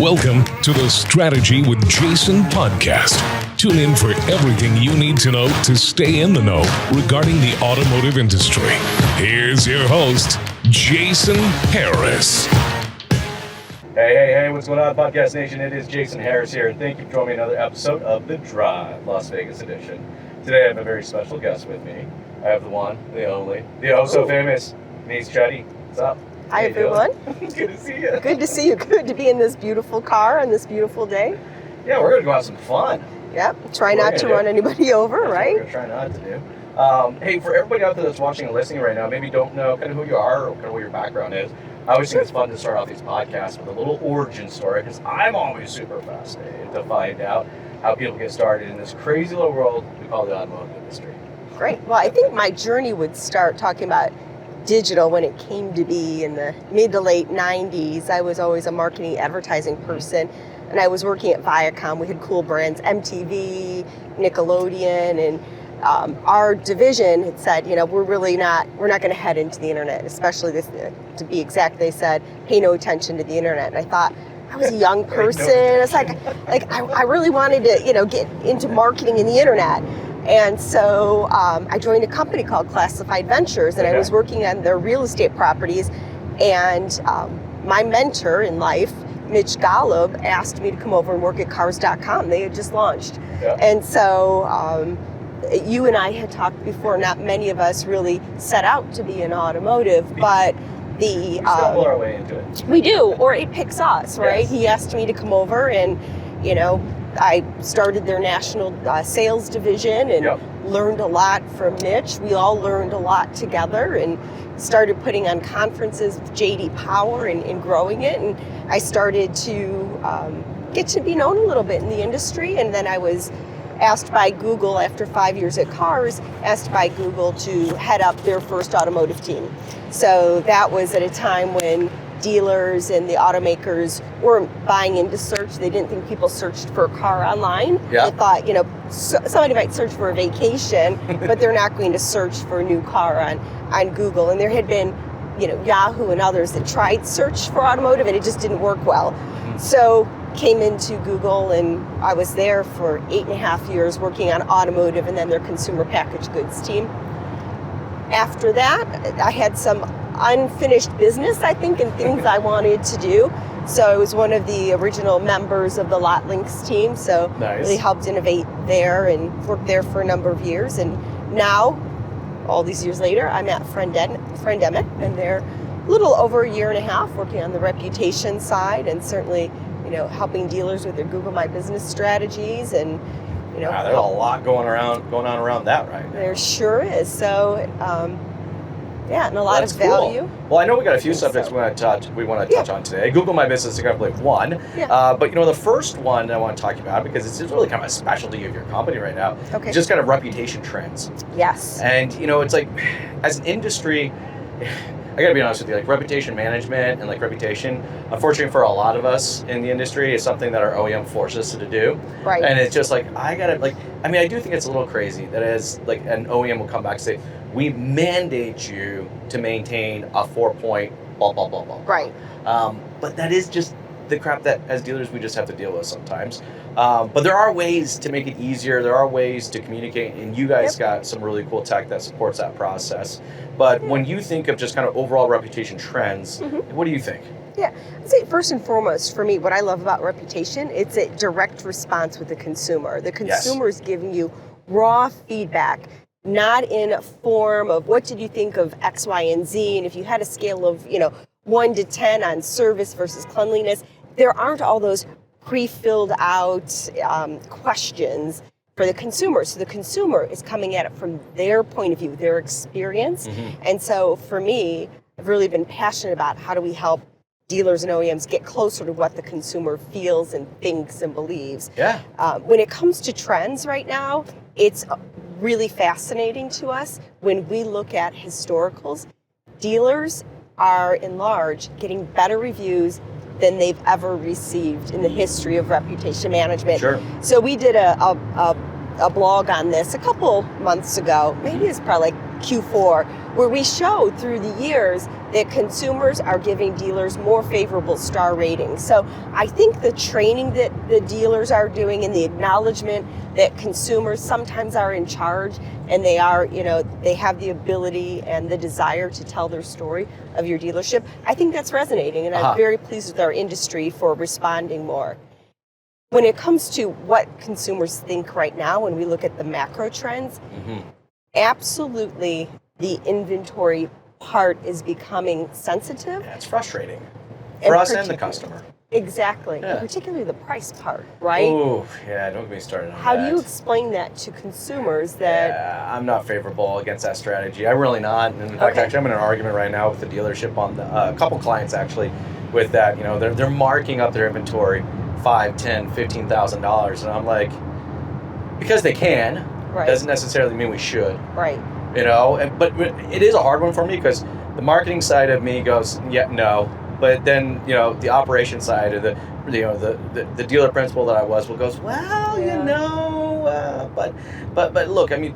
Welcome to the Strategy with Jason podcast. Tune in for everything you need to know to stay in the know regarding the automotive industry. Here's your host, Jason Harris. Hey, what's going on, Podcast Nation? It is Jason Harris here, and thank you for joining me another episode of The Drive, Las Vegas edition. Today I have a very special guest with me. I have the one, the only, the so-famous Denise Chudy. What's up? Hi, everyone. Good to see you. Good to see you. Good to be in this beautiful car on this beautiful day. Yeah, we're going to go have some fun. Yep. Try not to run anybody over, right? We're going to try not to do. Hey, for everybody out there that's watching and listening right now, maybe don't know kind of who you are or kind of what your background is, I always think it's fun to start off these podcasts with a little origin story, because I'm always super fascinated to find out how people get started in this crazy little world we call the automotive industry. Great. Well, I think my journey would start talking about digital when it came to be in the mid to late 90s. I was always a marketing advertising person, and I was working at Viacom. We had cool brands, MTV, Nickelodeon, and our division had said, we're not going to head into the internet, especially this, to be exact, they said, pay no attention to the internet. And I thought, I was a young person. It's like I really wanted to, get into marketing in the internet. And so I joined a company called Classified Ventures, and I was working on their real estate properties. And my mentor in life, Mitch Golub, asked me to come over and work at Cars.com. They had just launched. Yeah. And so you and I had talked before. Not many of us really set out to be in automotive, but we stumble our way into it. We do, or it picks us, right? Yes. He asked me to come over, and I started their national sales division and learned a lot from Mitch. We all learned a lot together and started putting on conferences with JD Power and growing it. And I started to get to be known a little bit in the industry. And then I was asked by Google, after 5 years at Cars, asked by Google to head up their first automotive team. So that was at a time when dealers and the automakers weren't buying into search. They didn't think people searched for a car online. Yeah. They thought, somebody might search for a vacation, but they're not going to search for a new car on Google. And there had been, Yahoo and others that tried search for automotive, and it just didn't work well. So came into Google, and I was there for 8.5 years working on automotive and then their consumer packaged goods team. After that, I had some unfinished business, I think, and things I wanted to do. So I was one of the original members of the Lot Links team, so really helped innovate there and worked there for a number of years. And now, all these years later, I'm at Friendemic, and they're a little over a year and a half working on the reputation side, and certainly helping dealers with their Google My Business strategies. And there's a lot going on around that, right? There sure is. So and a lot of value. Cool. Well, I know we got a few subjects we want to touch on today. Google My Business is kind of one. Yeah. But the first one I want to talk about, because it's really kind of a specialty of your company right now, is just kind of reputation trends. Yes. And it's like, as an industry, I gotta be honest with you, like reputation management and like reputation, unfortunately for a lot of us in the industry, is something that our OEM forces us to do. Right. And it's just like, I do think it's a little crazy that as like an OEM will come back and say, we mandate you to maintain a 4-point blah, blah, blah, blah. Right. But that is just the crap that as dealers we just have to deal with sometimes. But there are ways to make it easier. There are ways to communicate, and you guys got some really cool tech that supports that process. But when you think of just kind of overall reputation trends, what do you think? Yeah, I'd say first and foremost, for me, what I love about reputation, it's a direct response with the consumer. The consumer is giving you raw feedback, not in a form of what did you think of X, Y, and Z, and if you had a scale of 1 to 10 on service versus cleanliness, there aren't all those pre-filled out questions for the consumer. So the consumer is coming at it from their point of view, their experience. And so for me, I've really been passionate about how do we help dealers and OEMs get closer to what the consumer feels and thinks and believes. Yeah. When it comes to trends right now, it's really fascinating to us. When we look at historicals, dealers are in large getting better reviews than they've ever received in the history of reputation management. Sure. So we did a blog on this a couple months ago, maybe it's probably like Q4, where we showed through the years that consumers are giving dealers more favorable star ratings. So I think the training that the dealers are doing and the acknowledgement that consumers sometimes are in charge and they are, they have the ability and the desire to tell their story of your dealership, I think that's resonating, and I'm very pleased with our industry for responding more. When it comes to what consumers think right now, when we look at the macro trends, absolutely the inventory part is becoming sensitive. Yeah, it's frustrating for us and the customer. Exactly, yeah. And particularly the price part, right? Oh, yeah, don't get me started on How that. do you explain that to consumers that... Yeah, I'm not favorable against that strategy. I'm really not. And in fact, actually, I'm in an argument right now with the dealership on a couple clients actually with that. They're marking up their inventory $5,000, $10,000, $15,000, and I'm like, because they can, doesn't necessarily mean we should. Right. But it is a hard one for me because the marketing side of me goes, yeah, no. But then, the operation side of the dealer principal that I was goes, well, but look, I mean,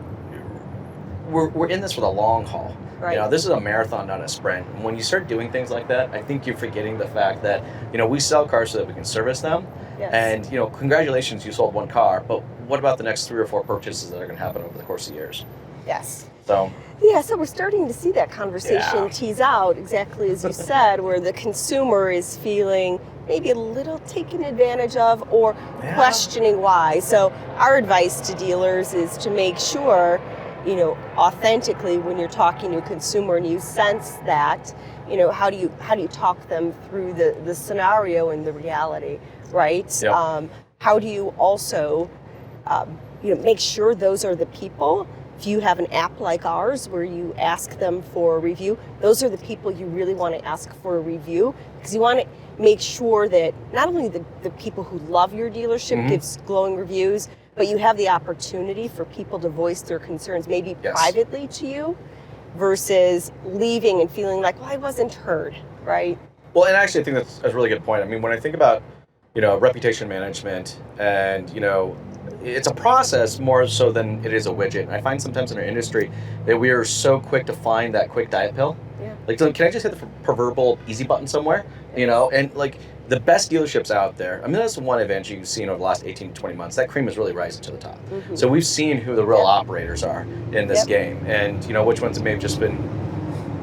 we're in this for the long haul. Right. This is a marathon, not a sprint. And when you start doing things like that, I think you're forgetting the fact that, we sell cars so that we can service them. Yes. And, congratulations, you sold one car, but what about the next 3 or 4 purchases that are going to happen over the course of years? Yes. So we're starting to see that conversation tease out, exactly as you said, where the consumer is feeling maybe a little taken advantage of or questioning why. So our advice to dealers is to make sure, authentically when you're talking to a consumer and you sense that, how do you talk them through the scenario and the reality, right? Yep. How do you also, make sure those are the people. If you have an app like ours where you ask them for a review, those are the people you really want to ask for a review, because you want to make sure that not only the people who love your dealership gives glowing reviews, but you have the opportunity for people to voice their concerns, maybe privately to you, versus leaving and feeling like, well, I wasn't heard, right? Well, and actually I think that's a really good point. I mean, when I think about, reputation management and, it's a process more so than it is a widget. And I find sometimes in our industry that we are so quick to find that quick diet pill. Yeah. Like, can I just hit the proverbial easy button somewhere? And like the best dealerships out there, I mean, that's one advantage you've seen over the last 18 to 20 months. That cream is really rising to the top. Mm-hmm. So we've seen who the real operators are in this game, and which ones may have just been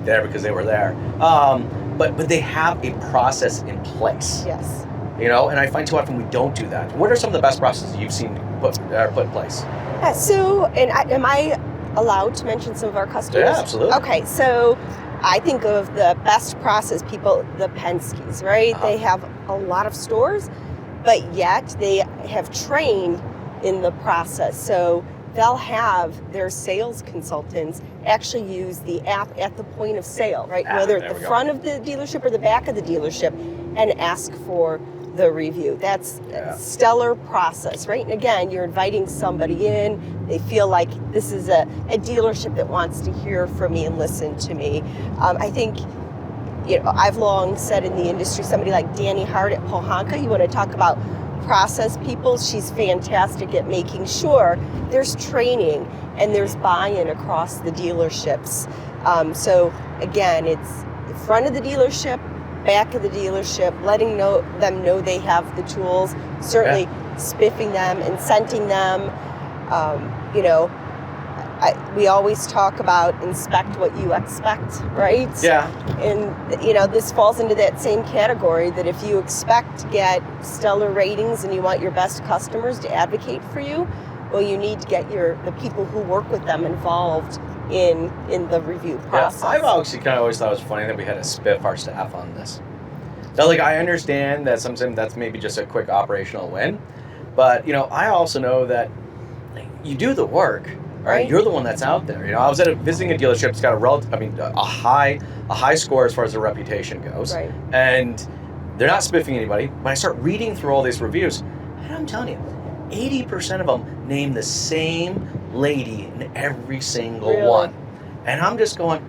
there because they were there. But they have a process in place. Yes. And I find too often we don't do that. What are some of the best processes you've seen put in place? Yeah, so, am I allowed to mention some of our customers? Yeah, absolutely. Okay, so I think of the best process people, the Penske's, right? They have a lot of stores, but yet they have trained in the process. So they'll have their sales consultants actually use the app at the point of sale, right? Whether at the front of the dealership or the back of the dealership, and ask for the review. That's a stellar process, right? And again, you're inviting somebody in. They feel like this is a dealership that wants to hear from me and listen to me. I think, I've long said in the industry, somebody like Danny Hart at Pohanka, you want to talk about process people, she's fantastic at making sure there's training and there's buy-in across the dealerships. So again, it's the front of the dealership, back of the dealership, letting them know they have the tools, certainly spiffing them, incenting them. We always talk about inspect what you expect, right? Yeah. And, this falls into that same category, that if you expect to get stellar ratings and you want your best customers to advocate for you, well, you need to get the people who work with them involved in the review process. I've actually kind of always thought it was funny that we had to spiff our staff on this. Now, I understand that sometimes that's maybe just a quick operational win, but I also know that you do the work, right? You're the one that's out there. I was visiting a dealership. It's got a high score as far as their reputation goes, right? And they're not spiffing anybody. But I start reading through all these reviews, and I'm telling you, 80% of them name the same lady in every single one. And I'm just going,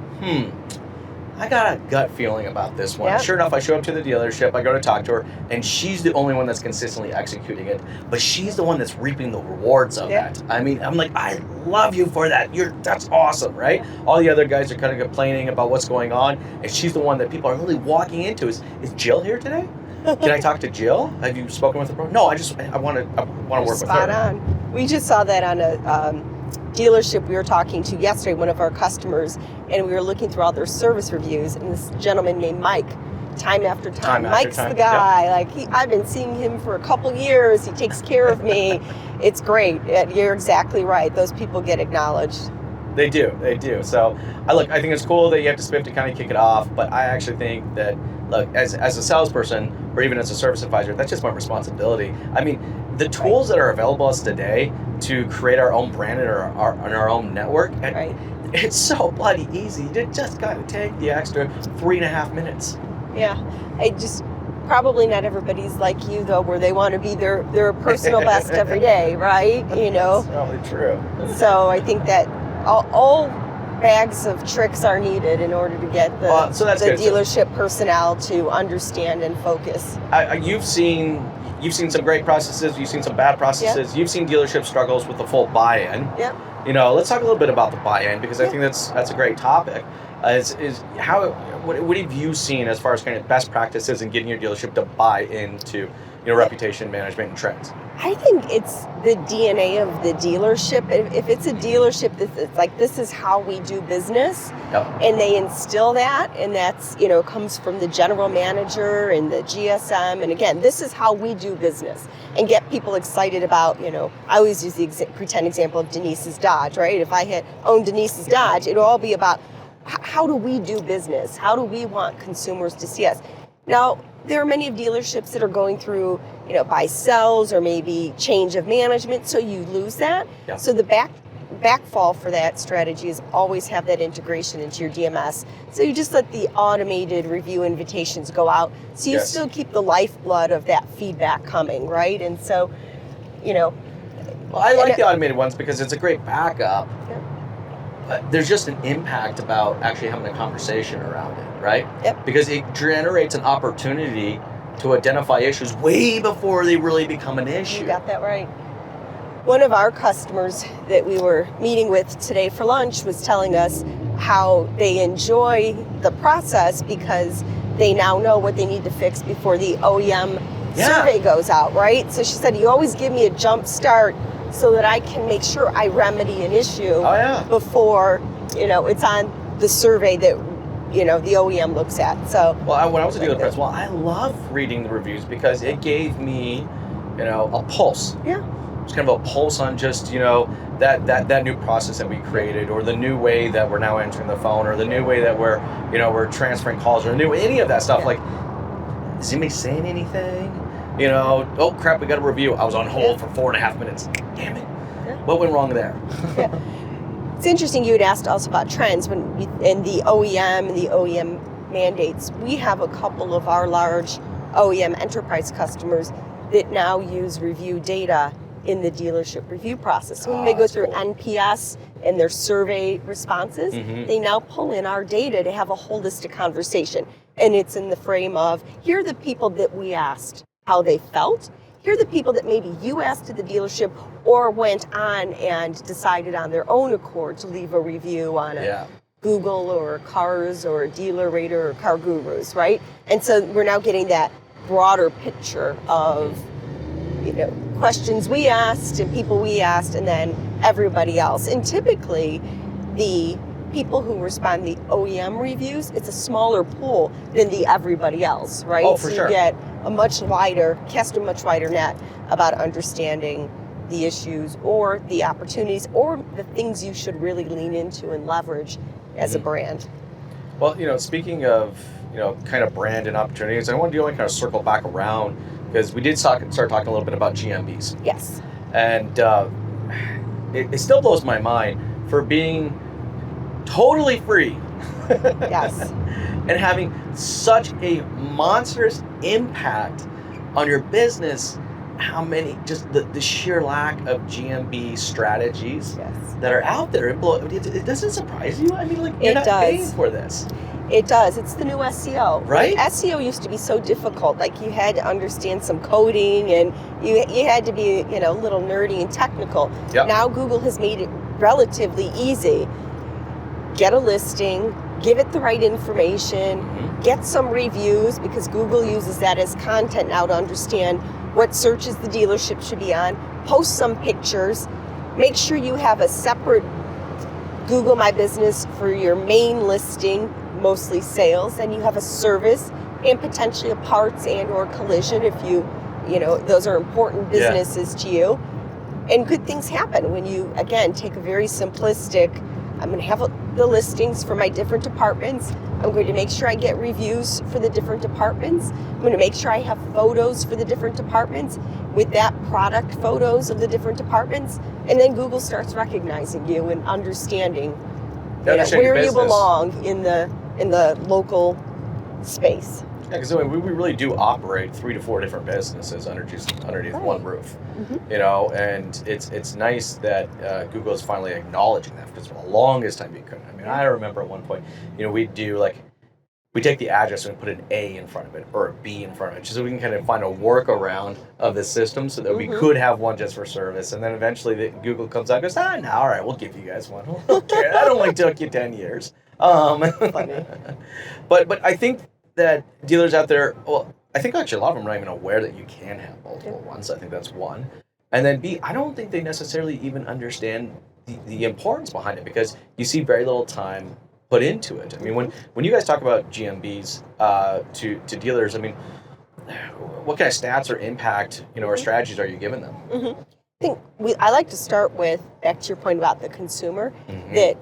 I got a gut feeling about this one. Yep. Sure enough, I show up to the dealership, I go to talk to her, and she's the only one that's consistently executing it, but she's the one that's reaping the rewards of that. I mean, I'm like, I love you for that. That's awesome, right? All the other guys are kind of complaining about what's going on, and she's the one that people are really walking into. Is Jill here today? Can I talk to Jill? Have you spoken with her? No, I want to work with her. Spot on. We just saw that on a dealership we were talking to yesterday, one of our customers, and we were looking through all their service reviews, and this gentleman named Mike, time after time. Mike's the guy. Yep. I've been seeing him for a couple years. He takes care of me. It's great. You're exactly right. Those people get acknowledged. They do. So I think it's cool that you have to Spiff to kind of kick it off, but I actually think that, look, as a salesperson or even as a service advisor, that's just my responsibility. I mean, the tools that are available to us today to create our own brand and our own network, it's so bloody easy. You just got to take the extra 3.5 minutes. Yeah, probably not everybody's like you though, where they want to be their personal best every day, right? That's probably true. So I think that all bags of tricks are needed in order to get the dealership personnel to understand and focus. You've seen some great processes. You've seen some bad processes. Yep. You've seen dealership struggles with the full buy-in. Yep. Let's talk a little bit about the buy-in, because I think that's a great topic. What have you seen as far as kind of best practices in getting your dealership to buy into reputation management and trends? I think it's the DNA of the dealership. If it's a dealership that's like, this is how we do business, and they instill that, and that's, comes from the general manager and the GSM, and again, this is how we do business, and get people excited about, I always use the pretend example of Denise's Dodge, right? If I had owned Denise's Dodge, it'll all be about how do we do business? How do we want consumers to see us? Now, there are many dealerships that are going through, buy sells or maybe change of management, so you lose that. Yeah. So the backfall for that strategy is always have that integration into your DMS. So you just let the automated review invitations go out, so you still keep the lifeblood of that feedback coming, right? And so, Well, I like the automated ones because it's a great backup. Yeah. There's just an impact about actually having a conversation around it, right? Yep. Because it generates an opportunity to identify issues way before they really become an issue. You got that right. One of our customers that we were meeting with today for lunch was telling us how they enjoy the process because they now know what they need to fix before the OEM survey goes out, right? So she said, you always give me a jump start so that I can make sure I remedy an issue before, it's on the survey that, the OEM looks at. So, well, when I was a dealer principal, I love reading the reviews because it gave me, a pulse. Yeah. It's kind of a pulse on just, that new process that we created, or the new way that we're now entering the phone, or the new way that we're transferring calls, or any of that stuff. Yeah. Like, is anybody saying anything? Oh crap, we got a review. I was on hold for 4.5 minutes. Damn it. Yeah. What went wrong there? Yeah. It's interesting you had asked also about trends in the OEM and the OEM mandates. We have a couple of our large OEM enterprise customers that now use review data in the dealership review process. So when they go through NPS and their survey responses, they now pull in our data to have a holistic conversation. And it's in the frame of, here are the people that we asked how they felt. Here are the people that maybe you asked at the dealership or went on and decided on their own accord to leave a review on a Google or Cars or Dealer Rater or Car Gurus, right? And so we're now getting that broader picture of, questions we asked and people we asked, and then everybody else. And typically, the people who respond to the OEM reviews, it's a smaller pool than the everybody else, right? Oh, for sure. You get cast a much wider net about understanding the issues or the opportunities or the things you should really lean into and leverage as a brand. Well, speaking of, kind of brand and opportunities, I want to kind of circle back around, because we did start talking a little bit about GMBs. Yes. And it still blows my mind for being totally free. Yes. And having such a monstrous impact on your business, how many, just the sheer lack of GMB strategies that are out there. It doesn't surprise you? I mean, you're not paying for this. It does. It's the new SEO. Right? SEO used to be so difficult. Like you had to understand some coding and you had to be, a little nerdy and technical. Yep. Now Google has made it relatively easy. Get a listing, give it the right information, get some reviews, because Google uses that as content now to understand what searches the dealership should be on. Post some pictures. Make sure you have a separate Google My Business for your main listing, mostly sales, and you have a service and potentially a parts and or collision if those are important businesses to you. And good things happen when you, again, take a very simplistic, I'm going to have the listings for my different departments. I'm going to make sure I get reviews for the different departments. I'm going to make sure I have photos for the different departments with that product photos of the different departments. And then Google starts recognizing you and understanding where you belong in the local space. Yeah, because we really do operate 3 to 4 different businesses underneath one roof, and it's nice that Google is finally acknowledging that, because for the longest time you couldn't. I mean, I remember at one point, we take the address and we put an A in front of it or a B in front of it, just so we can kind of find a workaround of the system so that we could have one just for service. And then eventually Google comes out and goes, no, all right, we'll give you guys one. Okay, that only took you 10 years. Funny. But I think that dealers out there, I think actually a lot of them are not even aware that you can have multiple ones. I think that's one. And then B, I don't think they necessarily even understand the importance behind it, because you see very little time put into it. I mean, when you guys talk about GMBs to dealers, I mean, what kind of stats or impact, or strategies are you giving them? I think I like to start with, back to your point about the consumer, that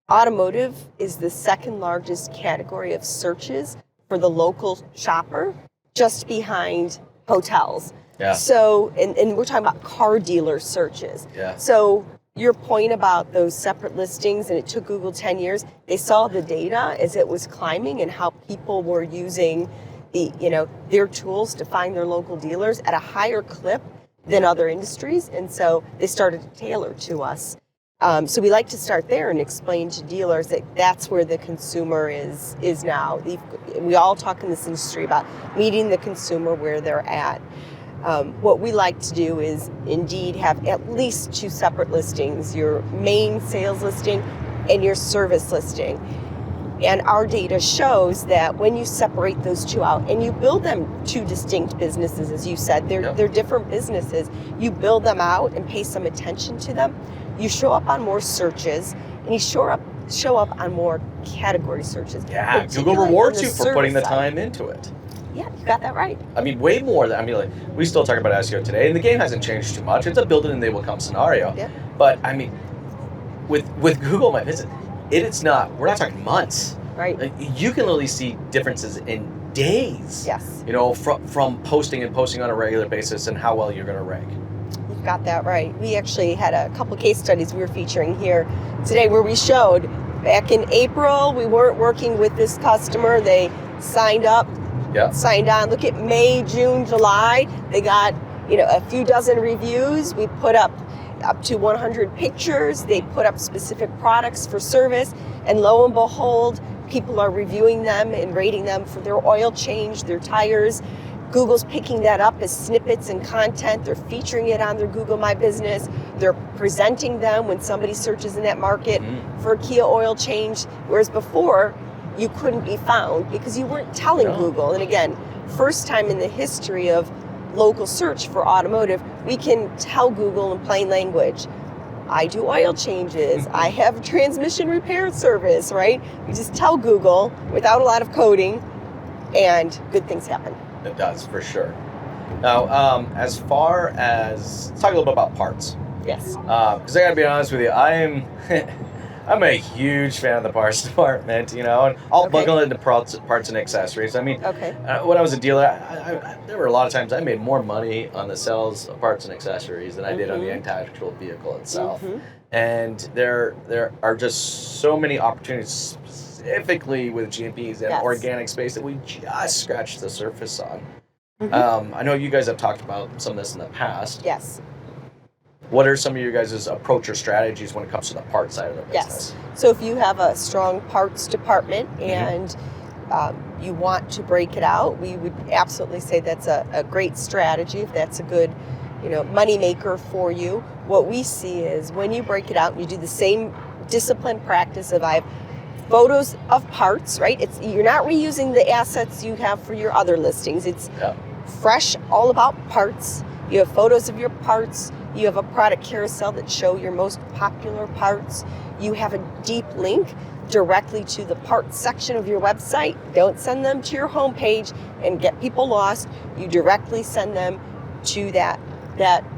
automotive is the second largest category of searches for the local shopper, just behind hotels. Yeah. So, and we're talking about car dealer searches. Yeah. So your point about those separate listings, and it took Google 10 years, they saw the data as it was climbing and how people were using their tools to find their local dealers at a higher clip than other industries. And so they started to tailor to us. So we like to start there and explain to dealers that that's where the consumer is now. We all talk in this industry about meeting the consumer where they're at. What we like to do is indeed have at least 2 separate listings, your main sales listing and your service listing. And our data shows that when you separate those 2 out and you build them 2 distinct businesses, as you said, they're different businesses, you build them out and pay some attention to them, you show up on more searches and you show up on more category searches. Yeah, Google rewards you for putting the time into it. Yeah, you got that right. I mean, way more than, we still talk about SEO today, and the game hasn't changed too much. It's a build it and they will come scenario. Yeah. But, I mean, with Google My Business, we're not talking months. Right. Like, you can literally see differences in days. Yes. From posting on a regular basis and how well you're going to rank. You've got that right. We actually had a couple case studies we were featuring here today where we showed back in April, we weren't working with this customer. They signed up. Yeah. Signed on. Look at May, June, July. They got, a few dozen reviews. We put up to 100 pictures. They put up specific products for service. And lo and behold, people are reviewing them and rating them for their oil change, their tires. Google's picking that up as snippets and content. They're featuring it on their Google My Business. They're presenting them when somebody searches in that market for a Kia oil change. Whereas before, you couldn't be found because you weren't telling Google. And again, first time in the history of local search for automotive, we can tell Google in plain language, I do oil changes, I have transmission repair service, right? We just tell Google without a lot of coding, and good things happen. It does, for sure. Now, as far as, let's talk a little bit about parts. Yes. Because I gotta be honest with you, I'm a huge fan of the parts department, and I'll buckle into parts and accessories. I mean, when I was a dealer, there were a lot of times I made more money on the sales of parts and accessories than I did on the actual vehicle itself. And there are just so many opportunities, specifically with GMPs and organic space, that we just scratched the surface on. I know you guys have talked about some of this in the past. Yes. what are some of your guys' approach or strategies when it comes to the parts side of the business? Yes. So if you have a strong parts department and you want to break it out, we would absolutely say that's a great strategy if that's a good, money maker for you. What we see is when you break it out and you do the same disciplined practice of I have photos of parts, right? You're not reusing the assets you have for your other listings. It's fresh, all about parts. You have photos of your parts. You have a product carousel that show your most popular parts. You have a deep link directly to the parts section of your website. Don't send them to your homepage and get people lost. You directly send them to that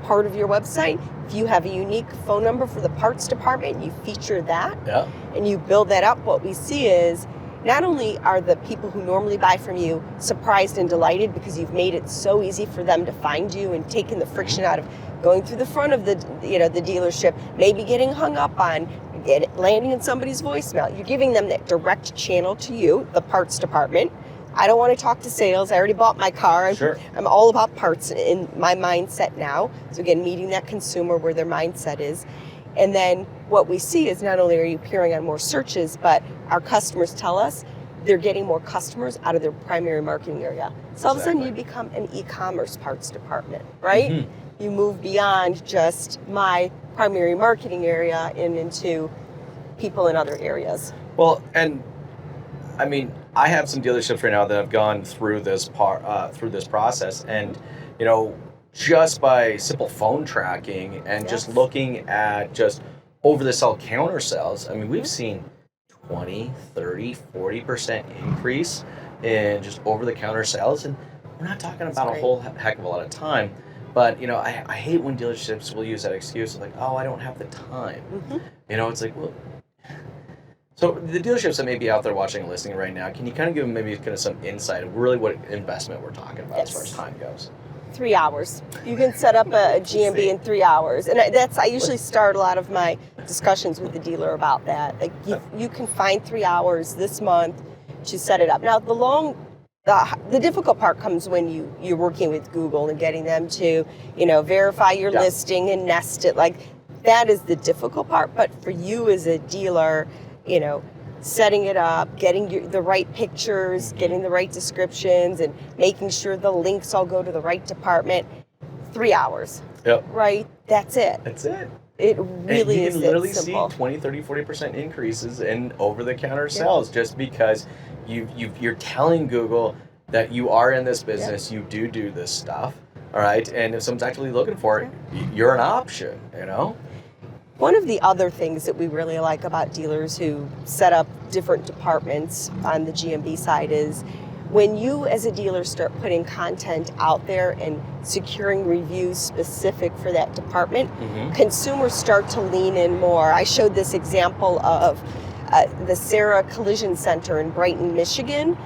part of your website. If you have a unique phone number for the parts department, you feature that and you build that up. What we see is not only are the people who normally buy from you surprised and delighted because you've made it so easy for them to find you and taken the friction out of going through the front of the dealership, maybe getting hung up on, landing in somebody's voicemail. You're giving them that direct channel to you, the parts department. I don't want to talk to sales. I already bought my car. Sure. I'm all about parts in my mindset now. So again, meeting that consumer where their mindset is. And then what we see is not only are you appearing on more searches, but our customers tell us they're getting more customers out of their primary marketing area. So all of a sudden you become an e-commerce parts department, right? Mm-hmm. You move beyond just my primary marketing area and into people in other areas. Well, and I mean, I have some dealerships right now that have gone through this process, and just by simple phone tracking and just looking at just over the cell counter sales, I mean, we've seen 20, 30, 40% increase in just over the counter sales, and we're not talking about a whole heck of a lot of time. But I hate when dealerships will use that excuse of like, oh, I don't have the time. Mm-hmm. It's like, well. So the dealerships that may be out there watching and listening right now, can you kind of give them maybe kind of some insight of really what investment we're talking about as far as time goes? 3 hours. You can set up a GMB in 3 hours. And I usually start a lot of my discussions with the dealer about that. Like you can find 3 hours this month to set it up. Now the difficult part comes when you're working with Google and getting them to, verify your listing and nest it. Like that is the difficult part. But for you as a dealer, setting it up, getting the right pictures, getting the right descriptions, and making sure the links all go to the right department. 3 hours. Yep. Right? That's it. It really is that simple. You can literally see 20, 30, 40% increases in over-the-counter sales just because you're telling Google that you are in this business, you do this stuff, all right? And if someone's actually looking for it, you're an option, One of the other things that we really like about dealers who set up different departments on the GMB side is when you as a dealer start putting content out there and securing reviews specific for that department, consumers start to lean in more. I showed this example of the Sarah Collision Center in Brighton, Michigan.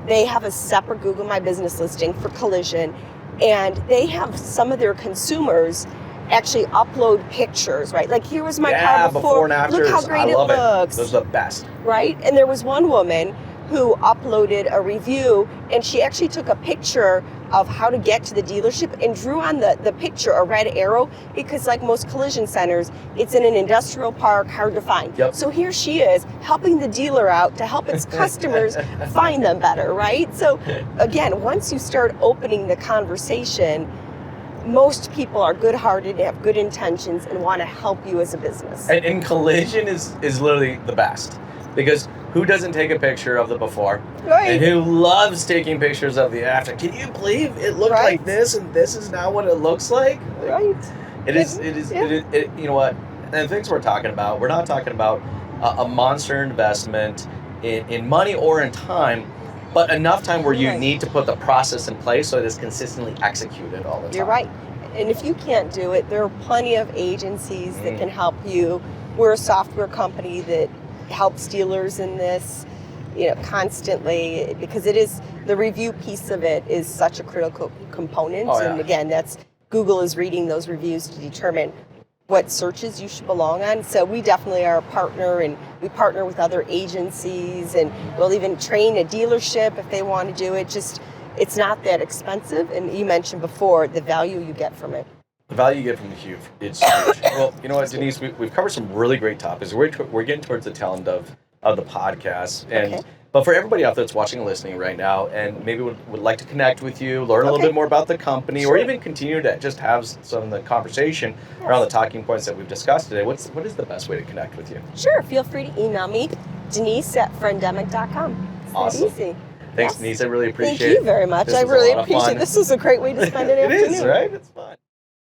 They have a separate Google My Business listing for collision, and they have some of their consumers actually upload pictures, right? Like, here was my car before and afters. Look how great it looks. Those are the best. Right? And there was one woman who uploaded a review, and she actually took a picture of how to get to the dealership and drew on the picture a red arrow, because like most collision centers, it's in an industrial park, hard to find. Yep. So here she is helping the dealer out to help its customers find them better, right? So again, once you start opening the conversation, most people are good-hearted, have good intentions, and want to help you as a business. And collision is literally the best, because who doesn't take a picture of the before? Right. And who loves taking pictures of the after? Can you believe it looked like this, and this is now what it looks like? Right. It is. You know what? And the things we're talking about, we're not talking about a monster investment in money or in time, but enough time where you need to put the process in place so it is consistently executed all the time. You're right. And if you can't do it, there are plenty of agencies that can help you. We're a software company that helps dealers in this, constantly, because it is, the review piece of it is such a critical component. And again, that's Google is reading those reviews to determine what searches you should belong on. So we definitely are a partner, and we partner with other agencies, and we'll even train a dealership if they want to do it. Just, it's not that expensive. And you mentioned before the value you get from it. The value you get from it's huge. Well, you know what, Denise, we've covered some really great topics. We're getting towards the tail end of the podcast, and Okay. but for everybody out there that's watching and listening right now, and maybe would like to connect with you, learn a little bit more about the company, or even continue to just have some of the conversation around the talking points that we've discussed today, what is the best way to connect with you? Sure. Feel free to email me, Denise@Friendemic.com. It's Awesome. that easy. Thanks, Yes. Denise. I really appreciate it. Thank you very much. This I was a really lot of appreciate fun. it. This is a great way to spend an It afternoon. is, right? It's fun.